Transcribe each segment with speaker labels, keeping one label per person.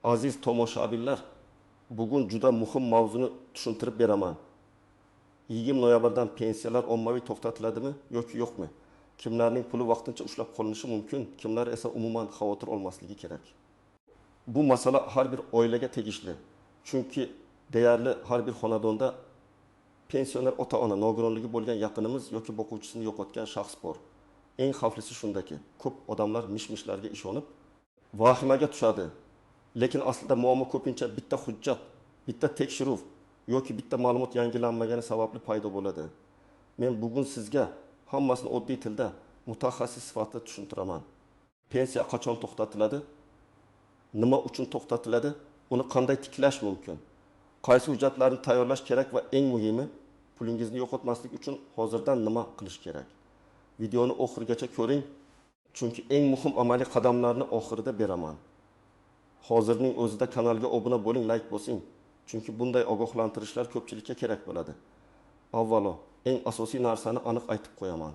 Speaker 1: Aziz tomoshabinlar, bugun juda muhim mavzuni tushuntirib beraman. 20 noyabrdan pensiyalar ommaviy to'xtatiladimi yoki yo'qmi? Kimlarning puli vaqtincha ushlab qolinishi mumkin, kimlar esa umuman xavotir olmasligi kerak. Bu masala har bir oilaga tegishli. Chunki deyarli har bir xonadonda pensioner ota-ona, nogironligi bo'lgan yaqinimiz yoki boquvchisini yo'qotgan shaxs bor. Eng xavflisi shundaki, ko'p odamlar mish-mishlarga ishonib, vahimaga tushadi. Lekin aslida muammo ko'pincha bitta hujjat, bitta tekshiruv yoki bitta ma'lumot yangilanmagani sababli paydo bo'ladi. Men bugun sizga hammasini oddiy tilda mutaxassis sifatida tushuntiraman. Pensiya qachon to'xtatiladi? Nima uchun to'xtatiladi? Uni qanday tiklash mumkin? Qaysi hujjatlarni tayyorlash kerak va eng muhimi, pulingizni yo'qotmaslik uchun hozirdan nima qilish kerak? Videoni oxirigacha ko'ring, chunki eng muhim amaliy qadamlarni oxirida beraman. Hozirning o'zida kanalga obuna bo'ling, like bosing, chunki bunday ogohlantirishlar ko'pchilikka kerak bo'ladi. Avvalo, eng asosiy narsani aniq aytib qo'yaman.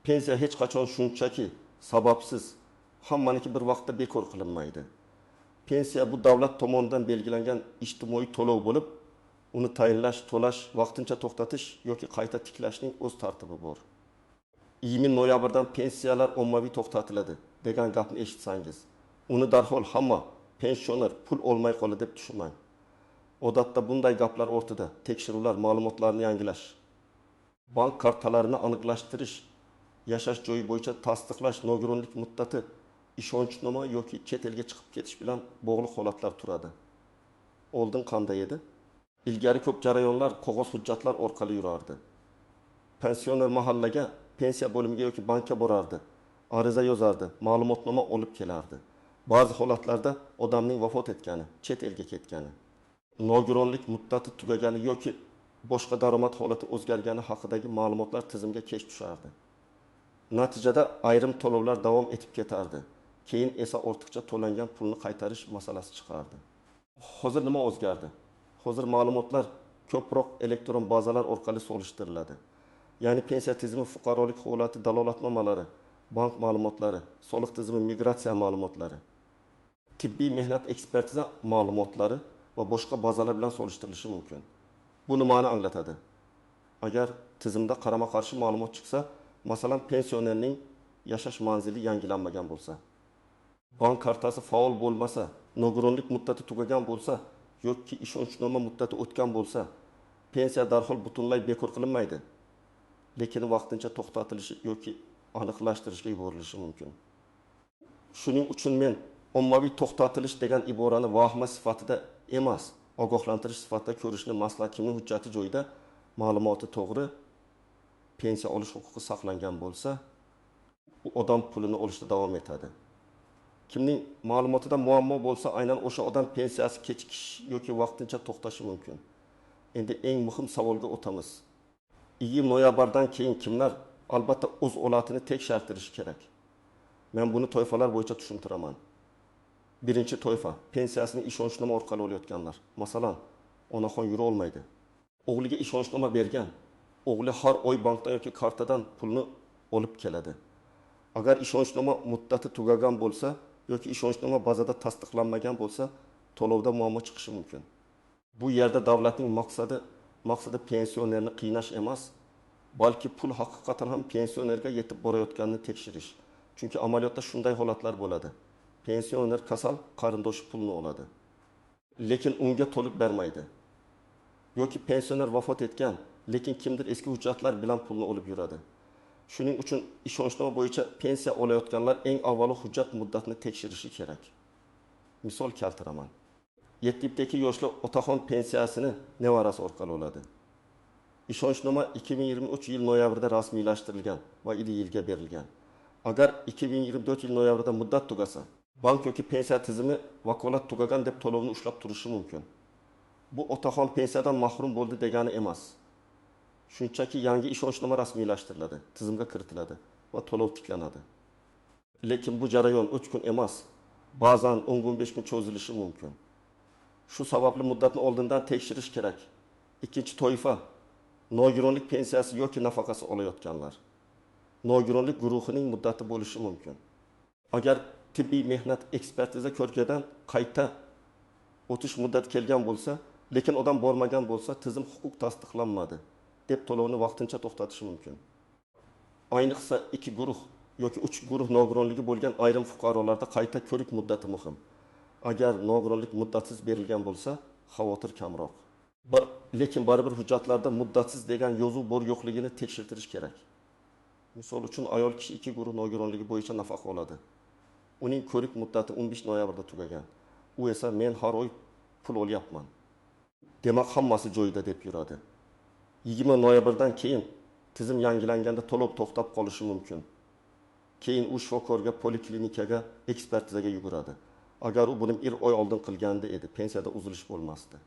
Speaker 1: Pensiya hech qachon shunchaki sababsiz hammaniki bir vaqtda bekor qilinmaydi. Pensiya bu davlat tomonidan belgilangan ijtimoiy to'lov bo'lib, uni tayinlash, to'lash, vaqtincha to'xtatish yoki qayta tiklashning o'z tartibi bor. 20 noyabrdan pensiyalar ommaviy to'xtatiladi degan gapni eshitsangiz, uni darhol hamma pensioner pul olmay qoladi deb tushunmang. Odatda bunday gaplar ortida tekshiruvlar, ma'lumotlarni yangilash, bank kartalarini aniqlashtirish, yashash joyi bo'yicha tasdiqlash, nogironlik muddati, ishonchnoma yoki chet elga chiqib ketish bilan bog'liq holatlar turadi. Oldin qanday edi? Ilgari ko'p jarayonlar qog'oz hujjatlar orqali yurardi. Pensioner mahallaga, pensiya bo'limiga yoki bankka borardi, ariza yozardi, ma'lumotnoma olib kelardi. Ba'zi holatlarda odamning vafot etgani, chet elga ketgani, nogironlik muddati tugagani yoki boshqa daromad holati o'zgargani haqidagi ma'lumotlar tizimga kech tushardi. Natijada ayrim to'lovlar davom etib ketardi. Keyin esa ortiqcha to'langan pulni qaytarish masalasi chiqardi. Hozir nima o'zgardi? Hozir ma'lumotlar ko'proq elektron bazalar orqali solishtiriladi. Ya'ni pensiya tizimi, fuqarolik holati dalolatnomalari, bank ma'lumotlari, soliq tizimi, migratsiya ma'lumotlari, tibbiy mehnat ekspertiza ma'lumotlari va boshqa bazalar bilan solishtirilishi mumkin. Bu nimani anglatadi? Agar tizimda qarama-qarshi ma'lumot chiqsa, masalan, pensionerning yashash manzili yangilanmagan bo'lsa, bank kartasi faol bo'lmasa, nogironlik muddati tugagan bo'lsa yoki ishonchnoma muddati o'tgan bo'lsa, pensiya darhol butunlay bekor qilinmaydi. Lekin vaqtincha to'xtatilishi yoki aniqlashtirishga yuborilishi mumkin. Shuning uchun men ommaviy to'xtatilish degan iborani vahima sifatida emas, ogohlantirish sifatida ko'rishni maslahat. Kimning hujjati joyida, ma'lumoti to'g'ri, pensiya olish huquqi saqlangan bo'lsa, u odam pulini olishda davom etadi. Kimning ma'lumotida muammo bo'lsa, aynan o'sha odam pensiyasi kechikish yoki vaqtincha to'xtashi mumkin. Endi eng muhim savolga o'tamiz. 20 noyabrdan keyin kimlar albatta o'z olatini tekshartirishi kerak? Men buni toifalar bo'yicha tushuntiraman. Birinchi toifa, pensiyasini ishonchnoma orqali olayotganlar. Masalan, onaxon yura olmaydi. O'g'liga ishonchnoma bergan. O'g'li har oy bankdan yoki kartadan pulni olib keladi. Agar ishonchnoma muddati tugagan bo'lsa yoki ishonchnoma bazada tasdiqlanmagan bo'lsa, to'lovda muammo chiqishi mumkin. Bu yerda davlatning maqsadi pensionerni qiynash emas, balki pul haqiqatan ham pensionerga yetib borayotganini tekshirish. Chunki amaliyotda shunday holatlar bo'ladi. Pensioner kasal, qarindoshi pulni oladi, lekin unga to'liq bermaydi. Yoki pensioner vafot etgan, lekin kimdir eski hujjatlar bilan pulni olib yuradi. Shuning uchun ishonchnoma bo'yicha pensiya olayotganlar eng avvalo hujjat muddatini tekshirishi kerak. Misol keltiraman. 7 yoshli otaxon pensiyasini nevarasi orqali oladi. Ishonchnoma 2023 yil noyabrida rasmiylashtirilgan va yilga berilgan. Agar 2024 yil noyabrida muddat tugasa, bank yoki pensiya tizimi vakolat tugagan deb to'lovni ushlab turishi mumkin. Bu otaxon pensiyadan mahrum bo'ldi degani emas. Shunchaki yangi ishonchnoma rasmiylashtiriladi, tizimga kiritiladi va to'lov tiklanadi. Lekin bu jarayon 3 kun emas, ba'zan 10-15 kun cho'zilishi mumkin. Shu sababli muddatni oldindan tekshirish kerak. Ikkinchi toifa, nogironlik pensiyasi yoki nafaqasi olayotganlar. Nogironlik guruhining muddati bo'lishi mumkin. Agar tibbiy mehnat ekspertiza ko'rgadan qayta o'tish muddati kelgan bo'lsa, lekin odam bormagan bo'lsa, tizim huquq tasdiqlanmadi deb to'lovni vaqtincha to'xtatishi mumkin. Ayniqsa 2 guruh yoki 3 guruh nogironligi bo'lgan ayrim fuqarolarda qayta ko'rik muddati muhim. Agar nogironlik muddatsiz berilgan bo'lsa, xavotir kamroq. Lekin baribir hujjatlarda muddatsiz degan yozuv bor yo'qligini tekshirtirish kerak. Misol uchun ayol kishi 2 guruh nogironligi bo'yicha nafaqa oladi. Uning ko'rik muddati 15 noyabrda tugagan. U esa men har oy pul olyapman. Demak, hammasi joyida deb yuradi. 20 noyabrdan keyin tizim yangilanganda to'lov to'xtab qolishi mumkin. Keyin u shifokorga, poliklinikaga, ekspertizaga yuguradi. Agar u buni 1 oy oldin qilganda edi, pensiyada uzilish bo'lmasdi.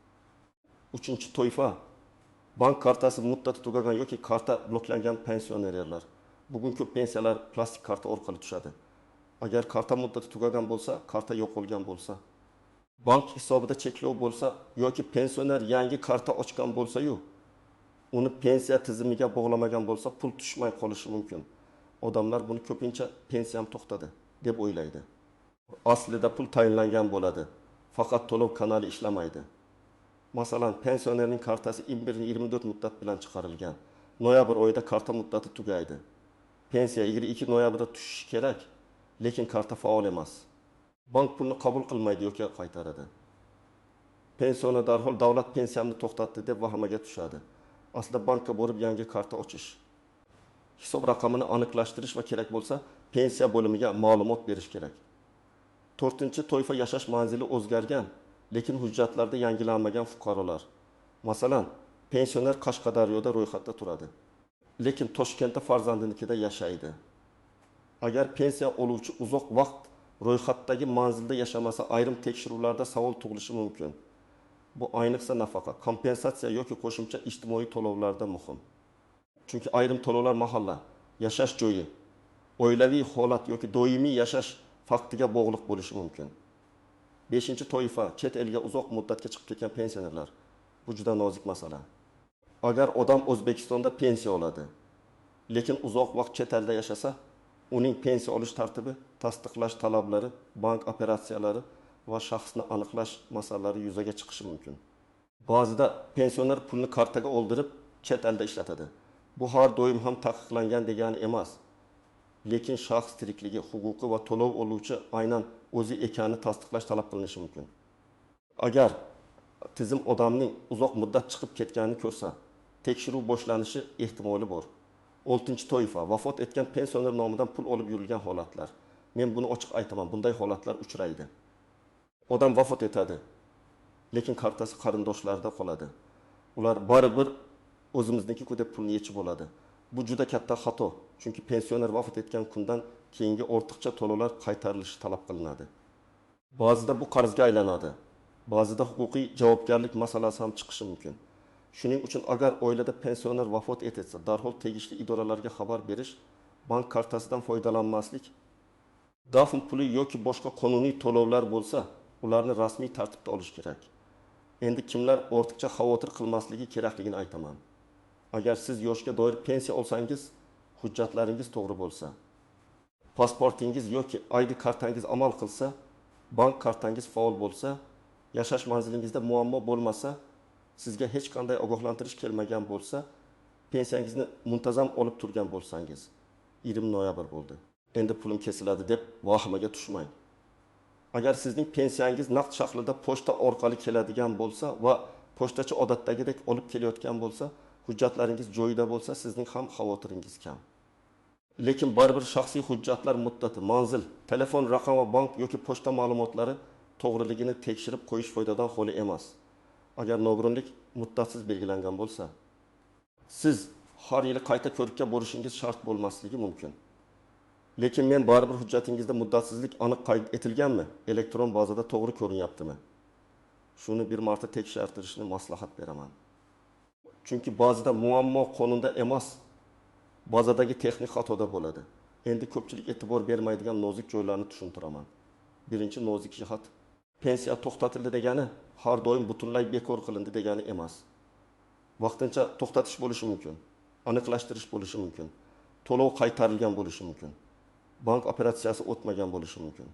Speaker 1: 3-toifa bank kartasi muddati tugagan yoki karta bloklangan pensionerlar. Bugun ko'p pensiyalar plastik karta orqali tushadi. Agar karta muddati tugagan bo'lsa, karta yo'qolgan bo'lsa, bank hisobida cheklov bo'lsa yoki pensioner yangi karta ochgan bo'lsa-yu, uni pensiya tizimiga bog'lamagan bo'lsa, pul tushmay qolishi mumkin. Odamlar buni ko'pincha pensiyam to'xtadi deb o'ylaydi. Aslida pul tayinlangan bo'ladi, faqat to'lov kanali ishlamaydi. Masalan, pensionerning kartasi 21-24 muddat bilan chiqarilgan. Noyabr oyida karta muddati tugaydi. Pensiya 22 noyabrda tushishi kerak, lekin karta faol emas. Bank pulni qabul qilmaydi yoki qaytaradi. Pensioner darhol davlat pensiyamni to'xtatdi deb vahimaga tushadi. Aslida bankka borib yangi karta ochish, hisob raqamini aniqlashtirish va kerak bo'lsa pensiya bo'limiga ma'lumot berish kerak. 4-toifa yashash manzili o'zgargan, lekin hujjatlarda yangilanmagan fuqarolar. Masalan, pensioner Qashqadaryoda ro'yxatda turadi, lekin Toshkentda farzandinikida yashaydi. Agar pensiya oluvchi uzoq vaqt ro'yxatdagi manzilda yashamasa, ayrim tekshiruvlarda savol tug'ilishi mumkin. Bu ayniqsa nafaqa, kompensatsiya yoki qo'shimcha ijtimoiy to'lovlarda muhim. Chunki ayrim to'lovlar mahalla, yashash joyi, oilaviy holat yoki doimiy yashash faktiga bog'liq bo'lishi mumkin. 5-toifa chet elga uzoq muddatga chiqib ketgan pensionerlar. Bu juda nozik masala. Agar odam O'zbekistonda pensiya oladi, lekin uzoq vaqt chet elda yashasa, uning pensiya olish tartibi, tasdiqlash talablari, bank operatsiyalari va shaxsni aniqlash masalalari yuzaga chiqishi mumkin. Ba'zida pensioner pulni kartaga oldirib chet elda ishlatadi. Bu har doim ham taqiqlangan degani emas. Lekin shaxs tirikligi, huquqi va to'lov oluvchi aynan o'zi ekanini tasdiqlash talab qilinishi mumkin. Agar tizim odamning uzoq muddat chiqib ketganini ko'rsa, tekshiruv boshlanishi ehtimoli bor. 6-toifa vafot etgan pensioner nomidan pul olib yurilgan holatlar. Men buni ochiq aytaman, bunday holatlar uchraydi. Odam vafot etadi, lekin kartasi qarindoshlarida qoladi. Ular baribir o'zimizniki-ku deb pulni yechib oladi. Bu juda katta xato, chunki pensioner vafot etgan kundan keyingi ortiqcha to'lovlar qaytarilishi talab qilinadi. Ba'zida bu qarzga aylanadi. Ba'zida huquqiy javobgarlik masalasi ham chiqishi mumkin. Shuning uchun agar oilada pensioner vafot etsa, darhol tegishli idoralarga xabar berish, bank kartasidan foydalanmaslik, dafn puli yoki boshqa qonuniy to'lovlar bo'lsa, ularni rasmiy tartibda olish kerak. Endi kimlar ortiqcha xavotir qilmasligi kerakligini aytaman. Agar siz yoshga doir pensiya olsangiz, hujjatlaringiz to'g'ri bo'lsa, pasportingiz yoki ID kartangiz amal qilsa, bank kartangiz faol bo'lsa, yashash manzilingizda muammo bo'lmasa, sizga hech qanday ogohlantirish kelmagan bo'lsa, pensiyangizni muntazam olib turgan bo'lsangiz, 20 noyabr bo'ldi, endi pulim kesiladi deb vahimaga tushmang. Agar sizning pensiyangiz naqd shaklida pochta orqali keladigan bo'lsa va pochtachi odatdagidek olib kelayotgan bo'lsa, hujjatlaringiz joyida bo'lsa, sizning ham xavotiringiz kam. Lekin baribir shaxsiy hujjatlar muddati, manzil, telefon raqami va bank yoki pochta ma'lumotlari to'g'riligini tekshirib qo'yish foydadan xoli emas. Agar nogironlik muddatsiz belgilangan bo'lsa, siz har yili qayta ko'rikka borishingiz shart bo'lmasligi mumkin. Lekin men baribir hujjatingizda muddatsizlik aniq qayd etilganmi, elektron bazada to'g'ri ko'rinyaptimi? Shuni bir marta tekshirtirishni maslahat beraman. Chunki ba'zida muammo qonunda emas, bazadagi texnik xatoda bo'ladi. Endi ko'pchilik e'tibor bermaydigan nozik joylarni tushuntiraman. Birinchi nozik jihat, pensiya to'xtatildi degani har doim butunlay bekor qilindi degani emas. Vaqtincha to'xtatish bo'lishi mumkin, aniqlashtirish bo'lishi mumkin, to'lov qaytarilgan bo'lishi mumkin, bank operatsiyasi o'tmagan bo'lishi mumkin.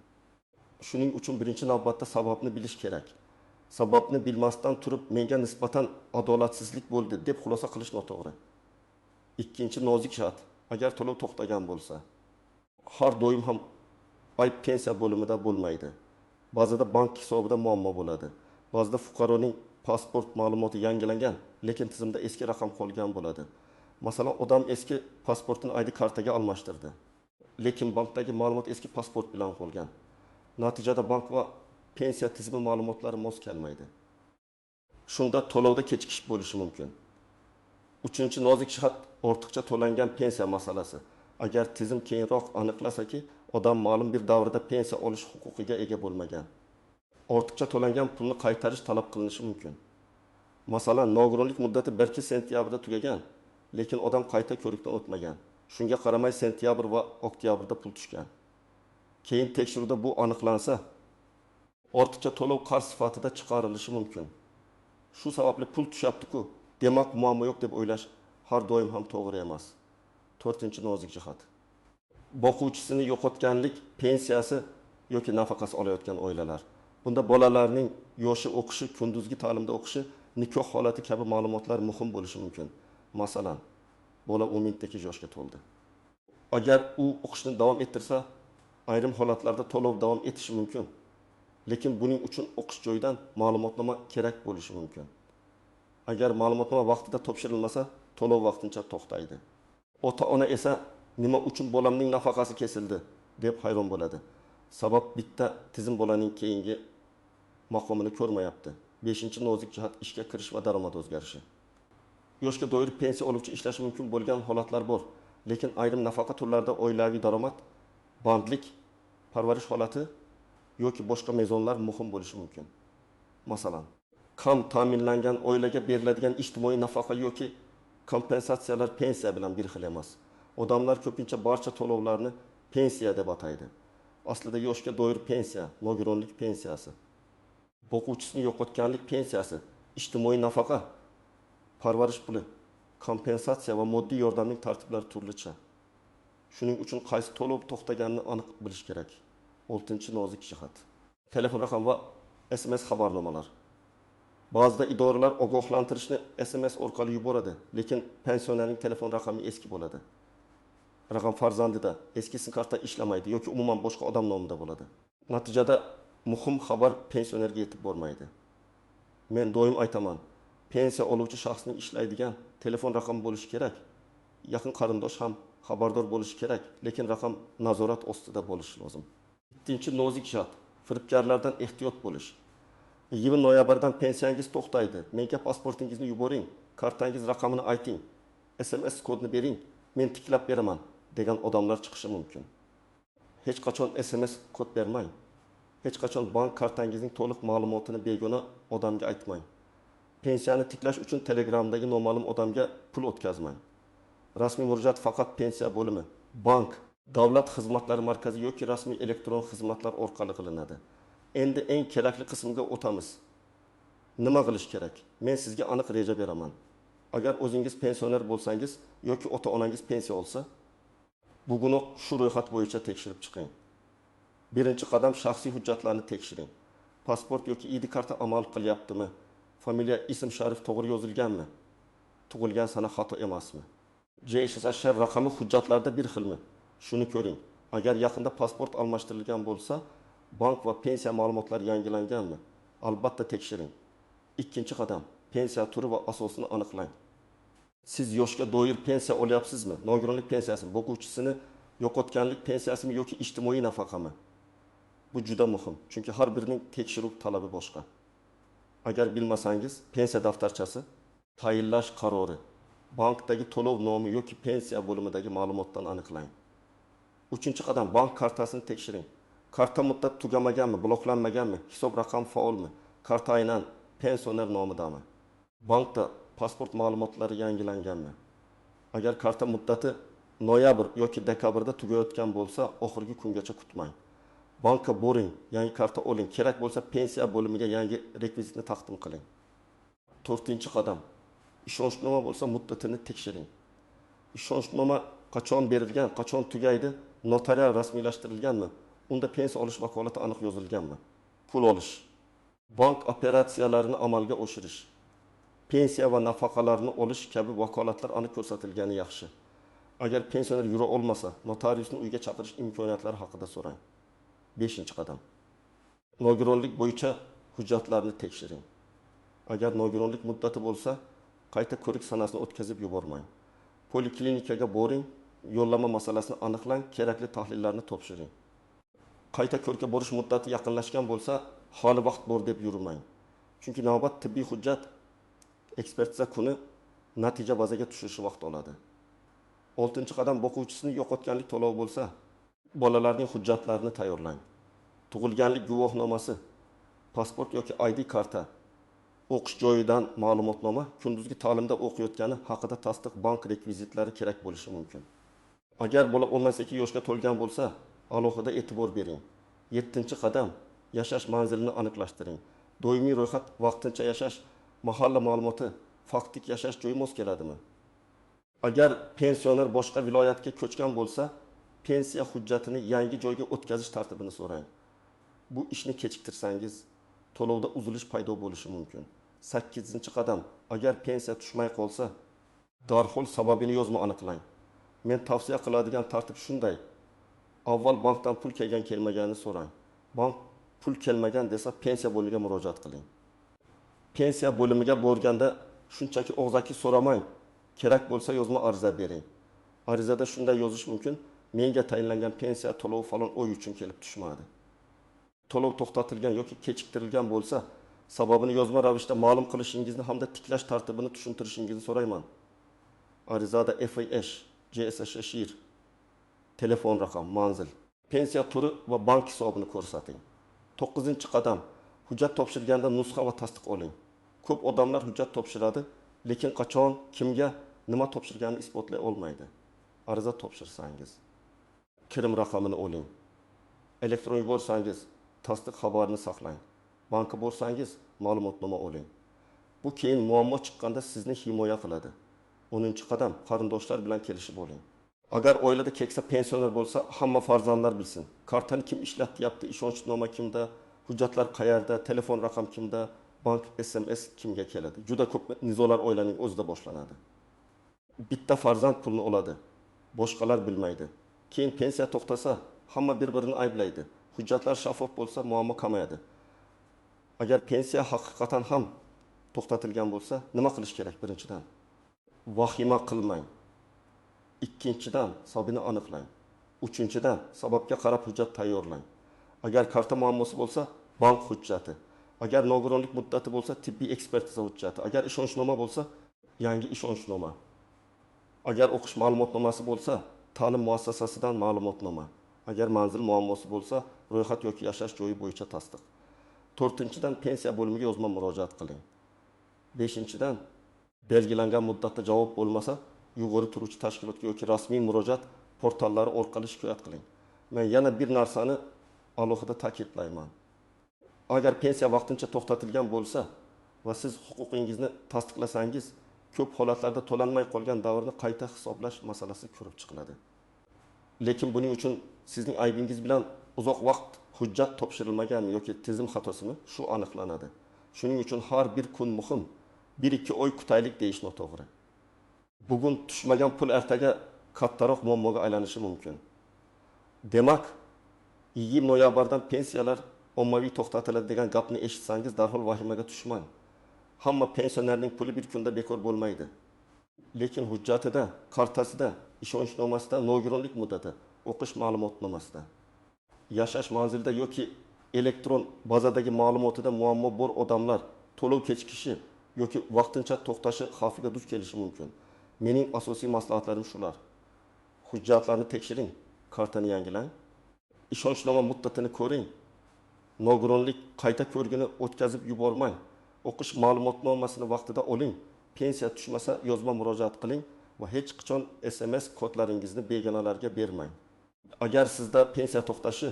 Speaker 1: Shuning uchun birinchi navbatda sababni bilish kerak. Sababni bilmasdan turib menga nisbatan adolatsizlik bo'ldi deb xulosa qilish noto'g'ri. Ikkinchi nozik shart, agar to'lov to'xtagan bo'lsa, har doim ham ayb pensiya bo'limida bo'lmaydi. Ba'zida bank hisobida muammo bo'ladi. Ba'zida fuqaroning pasport ma'lumoti yangilangan, lekin tizimda eski raqam qolgan bo'ladi. Masalan, odam eski pasportini ID kartaga almashtirdi, lekin bankdagi ma'lumot eski pasport bilan qolgan. Natijada bank va pensiya tizimi ma'lumotlari mos kelmaydi. Shunda to'lovda kechikish bo'lishi mumkin. Uchinchi nozik shart ortiqcha to'langan pensiya masalasi. Agar tizim keyinroq aniqlasaki, odam ma'lum bir davrda pensiya olish huquqiga ega bo'lmagan, ortiqcha to'langan pulni qaytarish talab qilinishi mumkin. Masalan, nogironlik muddati 1 sentyabrda tugagan, lekin odam qayta ko'rikdan o'tmagan. Shunga qaramay sentyabr va oktyabrda pul tushgan. Keyin tekshiruvda bu aniqlansa, ortiqcha to'lov qarz sifatida chiqarilishi mumkin. Shu sababli pul tushyapti-ku, demak muammo yo'q deb o'ylash har doim ham to'g'ri emas. 4-nozik jihat. Boquvchisini yo'qotganlik pensiyasi yoki nafaqasi olayotgan oilalar. Bunda bolalarning yoshi o'qishi, kunduzgi ta'limda o'qishi, nikoh holati kabi ma'lumotlar muhim bo'lishi mumkin. Masalan, bola 18 yoshga to'ldi. Agar u o'qishni davom ettirsa, ayrim holatlarda to'lov davom etishi mumkin. Lekin buning uchun o'qish joyidan ma'lumotnoma kerak bo'lishi mumkin. Agar ma'lumotnoma vaqtida topshirilmasa, to'lov vaqtincha to'xtaydi. Ota-ona esa nima uchun bolamning nafaqasi kesildi deb hayron bo'ladi. Sabab bitta, tizim bolaning keyingi maqomini ko'rmayapti. 5-nozik jihat ishga kirish va daromad o'zgarishi. Yoshga doir pensiya oluvchi ishlashi mumkin bo'lgan holatlar bor, lekin ayrim nafaqa turlarida oilaviy daromad, bandlik, parvarish holati yoki boshqa mezonlar muhim bo'lishi mumkin. Masalan, kam ta'minlangan oilaga beriladigan ijtimoiy nafaqa yoki kompensatsiyalar pensiya bilan bir xil emas. Odamlar ko'pincha barcha to'lovlarni pensiya deb ataydi. Aslida yoshga doir pensiya, nogironlik pensiyasi, boquvchisini yo'qotganlik pensiyasi, ijtimoiy nafaqa, parvarish puli, kompensatsiya va moddiy yordamning tartiblari turlicha. Shuning uchun qaysi to'lov to'xtaganini aniq bilish kerak. 6-nozik jihat. Telefon raqam va SMS xabarnomalar. Ba'zida idoralar ogohlantirishni SMS orqali yuboradi, lekin pensionerning telefon raqami eski bo'ladi. Raqam farzandida eski sim karta ishlamaydi yoki umuman boshqa odam nomida bo'ladi. Natijada muhim xabar pensionerga yetib bormaydi. Men doim aytaman, pensiya oluvchi shaxsning ishlaydigan telefon raqami bo'lishi kerak. Yaqin qarindosh ham xabardor bo'lishi kerak, lekin raqam nazorat ostida bo'lishi lozim. 7-nozik jihat, firibgarlardan ehtiyot bo'lish. 20 noyabrdan pensiyangiz to'xtaydi. Menga pasportingizni yuboring, kartangiz raqamini ayting, SMS kodini bering, men tiklab beraman degan odamlar chiqishi mumkin. Hech qachon SMS kod bermang. Hech qachon bank kartangizning to'liq ma'lumotini begona odamga aytmang. Pensiyani tiklash uchun Telegramdagi noma'lum odamga pul o'tkazmang. Rasmiy murojaat faqat pensiya bo'limi, bank, davlat xizmatlari markazi yoki rasmiy elektron xizmatlar orqali qilinadi. Endi eng kerakli qismga o'tamiz. Nima qilish kerak? Men sizga aniq reja beraman. Agar o'zingiz pensioner bo'lsangiz yoki ota-onangiz pensiya olsa, bugunoq shu ro'yxat bo'yicha tekshirib chiqing. Birinchi qadam, shaxsiy hujjatlarni tekshiring. Pasport yoki ID karta amal qilyaptimi? Familiya, ism sharif to'g'ri yozilganmi? Tug'ilgan sana xato emasmi? JSSH raqami hujjatlarda bir xilmi? Shuni ko'ring. Agar yaqinda pasport almashtirilgan bo'lsa, bank va pensiya ma'lumotlari yangilanganmi? Albatta tekshiring. Ikkinchi qadam, pensiya turi va asosini aniqlang. Siz yoshga doir pensiya olyapsizmi? Nogironlik pensiyasimi, boquvchisini yo'qotganlik pensiyasimi yoki ijtimoiy nafaqami? Bu juda muhim, chunki har birining tekshiruv talabi boshqa. Agar bilmasangiz, pensiya daftarchasi, tayinlash qarori, bankdagi to'lov nomi yoki pensiya bo'limidagi ma'lumotdan aniqlang. 3-qadam, bank kartasini tekshiring. Karta muddat tugamaganmi, bloklanmaganmi, hisob raqami faolmi, karta aynan pensioner nomidami? Bankda pasport ma'lumotlari yangilanganmi? Agar karta muddati noyabr yoki dekabrda tugayotgan bo'lsa, oxirgi kungacha kutmang. Bankka boring, yangi karta oling, kerak bo'lsa pensiya bo'limiga yangi rekvizitni taqdim qiling. 4-qadam, ishonchnoma bo'lsa muddatini tekshiring. Ishonchnoma qachon berilgan, qachon tugaydi, notarial rasmiylashtirilganmi? unda pensiya olish vakolati aniq yozilganmi? Pul olish, bank operatsiyalarini amalga oshirish, pensiya va nafaqalarni olish kabi vakolatlar aniq ko'rsatilgani yaxshi. Agar pensioner yura olmasa, notariusni uyga chaqirish imkoniyatlari haqida so'rang. 5-qadam. Nogironlik bo'yicha hujjatlarni tekshiring. Agar nogironlik muddati bo'lsa, qayta ko'rik sanasini o'tkazib yubormang. Poliklinikaga boring, yo'llanma masalasini aniqlang, kerakli tahlillarni topshiring. Qayta ko'rikka borish muddati yaqinlashgan bo'lsa, hali vaqt bor deb yurmang. Chunki navbat tibbiy hujjat ekspertiza kuni natija bazaga tushishi vaqt oladi. 6-qadam o'quvchisini yo'qotganlik to'lovi bo'lsa, bolalarning hujjatlarini tayyorlang. Tug'ilganlik guvohnomasi, pasport yoki ID karta, o'qish joyidan ma'lumotnoma, kunduzgi ta'limda o'qiyotgani haqida tasdiq bank rekvizitlari kerak bo'lishi mumkin. Agar bola 18 yoshga to'lgan bo'lsa, alohida e'tibor bering. 7-qadam yashash manzilini aniqlashtiring. Doimiy ro'yxat vaqtincha yashash mahalla ma'lumoti faktik yashash joyi mos keladimi? Agar pensioner boshqa viloyatga ko'chgan bo'lsa, pensiya hujjatini yangi joyga o'tkazish tartibini so'rang. Bu ishni kechiktirsangiz, to'lovda uzilish paydo bo'lishi mumkin. 8-qadam, agar pensiya tushmay qolsa, darhol sababini yozma aniqlang. Men tavsiya qiladigan tartib shunday: avval bankdan pul kelmaganini so'rang. Bank pul kelmagan desa, pensiya bo'limiga murojaat qiling. Pensiya bo'limiga borganda shunchaki og'zaki so'ramang, kerak bo'lsa yozma ariza bering. Arizada shunday yozish mumkin: menga tayinlangan pensiya to'lovi falon oy uchun kelib tushmadi. To'lov to'xtatilgan yoki kechiktirilgan bo'lsa, sababini yozma ravishda ma'lum qilishingizni hamda tiklash tartibini tushuntirishingizni so'rayman. Arizada FIH, JSSHIR, telefon raqam, manzil, pensiya turi va bank hisobini ko'rsating. 9-qadam, hujjat topshirganda nusxa va tasdiq oling. Ko'p odamlar hujjat topshiradi, lekin qachon, kimga, nima topshirganini isbotlay olmaydi. Ariza topshirsangiz, kirim raqamini oling. Elektron yuborsangiz, tasdiq xabarini saqlang. Bankka borsangiz, ma'lumotnoma oling. Bu keyin muammo chiqqanda sizni himoya qiladi. 10-qadam, qarindoshlar bilan kelishib oling. Agar oilada keksa pensioner bo'lsa, hamma farzandlar bilsin. Kartani kim ishlatyapti, ishonchnoma kimda, hujjatlar qayerda, telefon raqam kimda, bank SMS kimga keladi. Juda ko'p nizolar oilaning o'zida boshlanadi. Bitta farzand pulni oladi, boshqalar bilmaydi. Keyin pensiya to'xtasa, hamma bir-birini ayblaydi. Hujjatlar shaffof bo'lsa, muammo kamayadi. Agar pensiya haqiqatan ham to'xtatilgan bo'lsa, nima qilish kerak? Birinchidan, vahima qilmang. 2-dan, sababini aniqlang. 3-dan, sababga qarab hujjat tayyorlang. Agar karta muammosi bo'lsa, bank hujjati. Agar nogironlik muddati bo'lsa, tibbiy ekspertiza hujjati. Agar ishonchnoma bo'lsa, yangi ishonchnoma. Agar o'qish ma'lumotnomasi bo'lsa, ta'lim muassasasidan ma'lumotnoma. Agar manzil muammosi bo'lsa, ro'yxat yoki yashash joyi bo'yicha tasdiq. 4-dan, pensiya bo'limiga yozma murojaat qiling. 5-dan, belgilangan muddatda javob bo'lmasa, yuqori turuvchi tashkilotga yoki rasmiy murojaat portallari orqali shikoyat qiling. Men yana bir narsani alohida ta'kidlayman. Agar pensiya vaqtincha to'xtatilgan bo'lsa va siz huquqingizni tasdiqlasangiz, ko'p holatlarda to'lanmay qolgan davrni qayta hisoblash masalasi ko'rib chiqiladi. Lekin buning uchun sizning aybingiz bilan uzoq vaqt hujjat topshirilmagan yoki tizim xatosimi shu aniqlanadi. Shuning uchun har bir kun muhim. 1-2 oy kutaylik deyish noto'g'ri. Bugun tushmagan pul ertaga kattaroq muammoga aylanishi mumkin. Demak, 20 noyabrdan pensiyalar ommaviy to'xtatiladi degan gapni eshitsangiz, darhol vahimaga tushmang. Hamma pensionerning puli bir kunda bekor bo'lmaydi. Lekin hujjatida, kartasida, ishonchnomasida, nogironlik muddati, o'qish ma'lumotnomasida, yashash manzilida yoki elektron bazadagi ma'lumotida muammo bor odamlar to'lov kechikishi yoki vaqtincha to'xtashi xavfiga duch kelishi mumkin. Mening asosiy maslahatlarim shular. Hujjatlarni tekshiring, kartani yangilang, ishonchnoma muddatini ko'ring, nogironlik qayta ko'rigini o'tkazib yubormang, o'qish ma'lumotnomasini vaqtida oling, pensiya tushmasa yozma murojaat qiling va hech qachon SMS kodlaringizni begonalarga bermang. Agar sizda pensiya to'xtashi,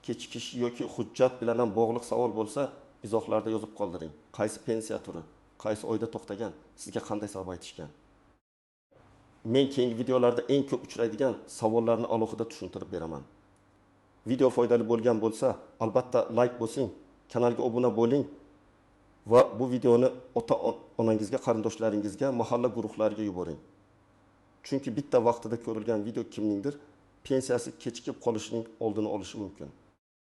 Speaker 1: kechikish yoki hujjat bilan bog'liq savol bo'lsa, izohlarda yozib qoldiring. Qaysi pensiya turi, qaysi oyda to'xtagan, sizga qanday sabab aytishgan. Men keyingi videolarda eng ko'p uchraydigan savollarni alohida tushuntirib beraman. Video foydali bo'lgan bo'lsa, albatta like bosing, kanalga obuna bo'ling va bu videoni ota-onangizga, qarindoshlaringizga, mahalla guruhlariga yuboring. Chunki bitta vaqtida ko'rilgan video kimningdir pensiyasi kechikib qolishining oldini olishi mumkin.